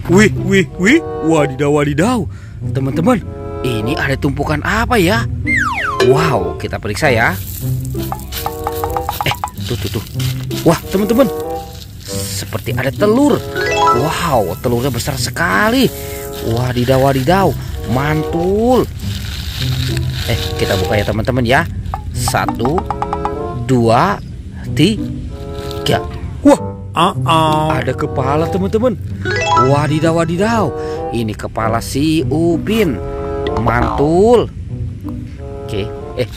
Wih, wadidaw, wadidaw. Teman-teman, ini ada tumpukan apa ya? Wow, kita periksa ya. Tuh. Wah, teman-teman, seperti ada telur. Wow, telurnya besar sekali. Wadidaw, wadidaw, mantul. Kita buka ya teman-teman ya. 1, 2, 3. Wah, ada kepala teman-teman. Wadidaw, wadidaw, ini kepala si Upin. Mantul. Oke,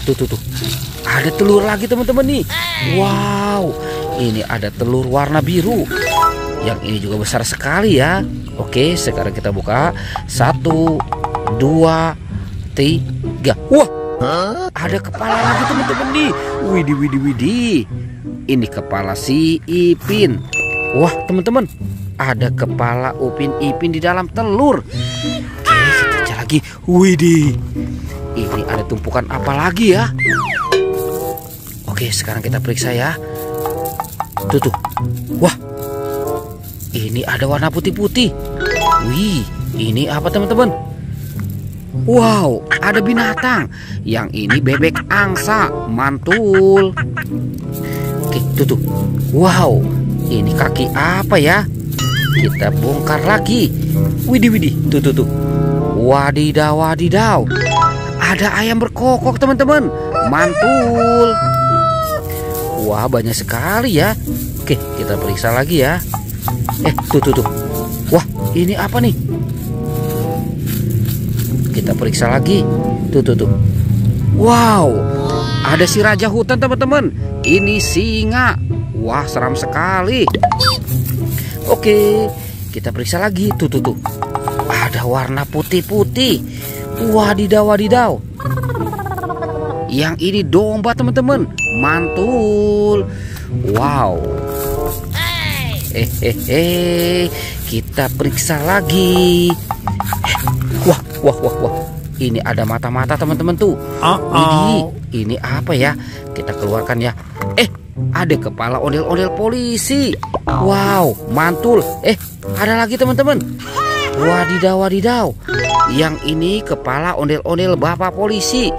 tuh. Ada telur lagi teman-teman nih. Wow, ini ada telur warna biru. Yang ini juga besar sekali ya. Oke, sekarang kita buka. 1, 2, 3. Wah, ada kepala lagi teman-teman nih. Widih. Ini kepala si Ipin. Wah, teman-teman, ada kepala Upin Ipin di dalam telur. Oke, kita cari lagi. Widih, ini ada tumpukan apa lagi ya? Oke, sekarang kita periksa ya. Tuh. Wah, ini ada warna putih-putih. Wih, ini apa teman-teman? Wow, ada binatang. Yang ini bebek angsa. Mantul. Oke, tuh. Wow, ini kaki apa ya? Kita bongkar lagi. Widih. Tuh. Wadidaw, wadidaw. Ada ayam berkokok teman-teman. Mantul. Wah, banyak sekali ya. Oke, kita periksa lagi ya. Tuh. Wah, ini apa nih? Kita periksa lagi. Tuh. Wow, ada si raja hutan teman-teman. Ini singa. Wah, seram sekali. Oke, kita periksa lagi. Tuh. Ada warna putih-putih. Wadidaw, wadidaw. Yang ini domba teman-teman. Mantul. Wow. Kita periksa lagi. Wah. Ini ada mata-mata teman-teman tuh. Ini apa ya? Kita keluarkan ya. Ada kepala ondel-ondel polisi. Wow, mantul. Ada lagi teman-teman. Wadidaw, wadidaw. Yang ini kepala ondel-ondel bapak polisi.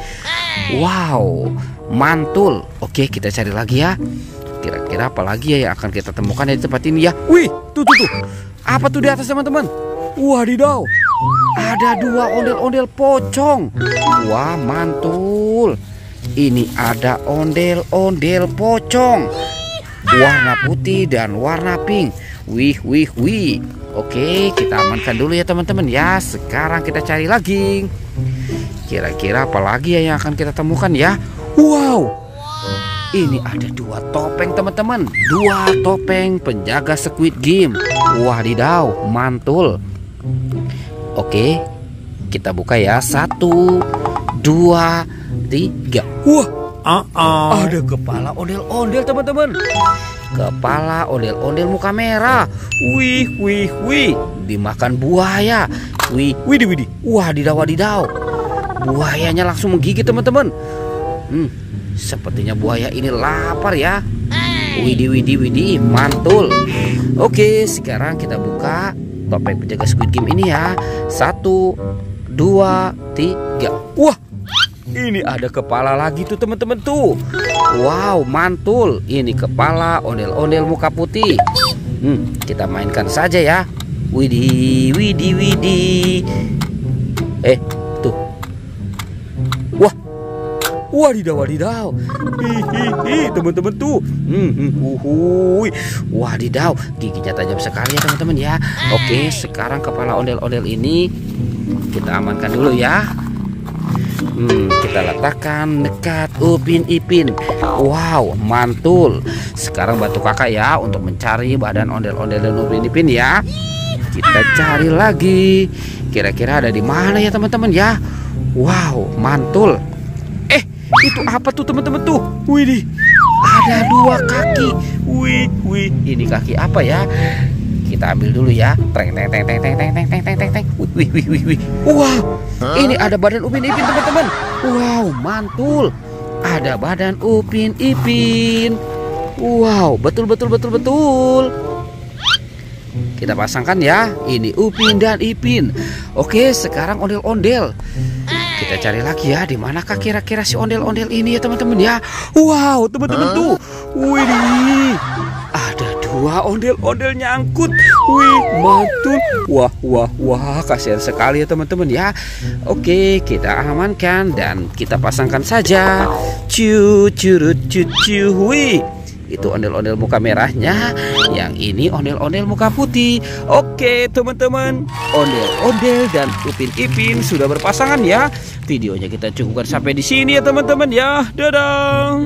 Wow, mantul. Oke, kita cari lagi ya. Kira-kira apa lagi ya yang akan kita temukan di tempat ini ya? Wih, tuh. Apa tuh di atas teman-teman? Wadidaw, ada 2 ondel-ondel pocong. Wah, mantul. Ini ada ondel-ondel pocong warna putih dan warna pink. Wih. Oke, kita amankan dulu ya teman-teman ya. Sekarang kita cari lagi. Kira-kira apa lagi ya yang akan kita temukan ya? Wow, ini ada 2 topeng teman-teman. 2 topeng penjaga Squid Game. Wadidaw, mantul. Oke, kita buka ya. 1, 2, 3. Wah, ada kepala ondel-ondel teman-teman. Kepala ondel-ondel muka merah. Wih. Dimakan buaya. Widih. Wadidaw. Buayanya langsung menggigit teman-teman. Sepertinya buaya ini lapar ya. Widih. Mantul. Oke, sekarang kita buka topeng penjaga Squid Game ini ya. 1, 2, 3. Wah, ini ada kepala lagi tuh teman-teman tuh. Wow, mantul. Ini kepala ondel-ondel muka putih. Kita mainkan saja ya. Widih. Tuh. Wah. Wadidaw. Teman-teman tuh. Wadidaw, giginya tajam sekali ya teman-teman ya. Oke, sekarang kepala ondel-ondel ini kita amankan dulu ya. Kita letakkan dekat Upin Ipin. Wow, mantul. Sekarang bantu kakak ya untuk mencari badan ondel-ondel dan Upin Ipin ya. Kita cari lagi. Kira-kira ada di mana ya teman-teman ya? Wow, mantul. Itu apa tuh teman-teman tuh? Widih, ada 2 kaki. Wih, ini kaki apa ya? Kita ambil dulu ya. Teng. Wih. Wow, ini ada badan Upin Ipin teman-teman. Wow, mantul. Ada badan Upin Ipin. Wow, betul. kita pasangkan ya. Ini Upin dan Ipin. Oke, sekarang ondel-ondel. Kita cari lagi ya, di manakah kira-kira si ondel-ondel ini ya teman-teman ya. Wow, teman-teman tuh. Wih, ada 2 ondel-ondel nyangkut. Wih, mantul. Wah, kasihan sekali ya teman-teman ya. Oke, kita amankan dan kita pasangkan saja. Curut. Wih, itu ondel-ondel muka merahnya, yang ini ondel-ondel muka putih. Oke teman-teman, ondel-ondel dan Upin Ipin sudah berpasangan ya. Videonya kita cukupkan sampai di sini ya teman-teman ya. Dadah.